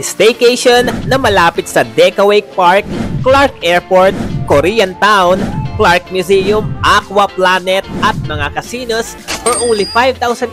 Staycation na malapit sa Dekawake Park, Clark Airport, Korean Town, Clark Museum, Aqua Planet at mga casinos for only 5,800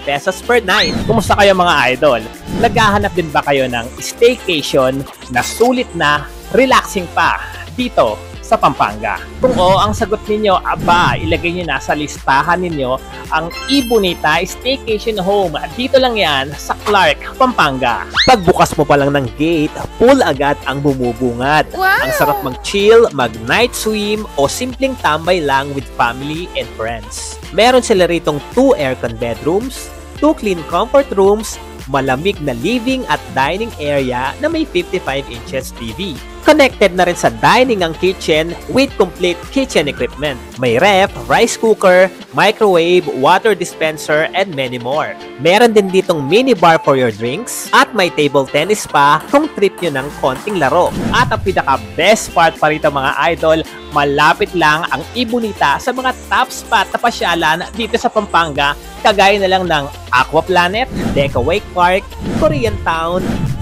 pesos per night. Kumusta kayo mga idol? Naghahanap din ba kayo ng staycation na sulit na, relaxing pa dito sa Pampanga? Kung oo ang sagot ninyo, aba, ilagay nyo na sa listahan ninyo ang Ibonita Staycation Home. Dito lang yan sa Clark, Pampanga. Pagbukas mo pa lang ng gate, pool agad ang bumubungad. Wow! Ang sarap mag-chill, mag-night swim o simpleng tambay lang with family and friends. Meron sila ritong 2 aircon bedrooms, 2 clean comfort rooms, malamig na living at dining area na may 55 inches TV. Connected na rin sa dining ang kitchen with complete kitchen equipment. May ref, rice cooker, microwave, water dispenser, and many more. Meron din ditong mini bar for your drinks at may table tennis pa kung trip nyo ng konting laro. At ang pinaka best part pa rito mga idol, malapit lang ang Ibonita sa mga top spot na pasyalan dito sa Pampanga, kagaya na lang ng Aqua Planet, Dekawake Park, Korean Town,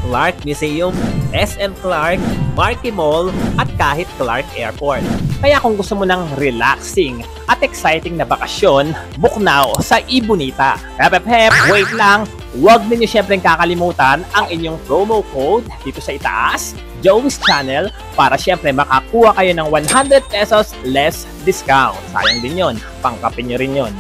Clark Museum, SM Clark, Marquee Mall, at kahit Clark Airport. Kaya kung gusto mo ng relaxing at exciting na bakasyon, book now sa Ibonita. Hep, wait lang! Huwag ninyo syempreng kakalimutan ang inyong promo code dito sa itaas, Joey's Channel, para syempre makakuha kayo ng 100 pesos less discount. Sayang din yun, pangkapin nyo rin yun.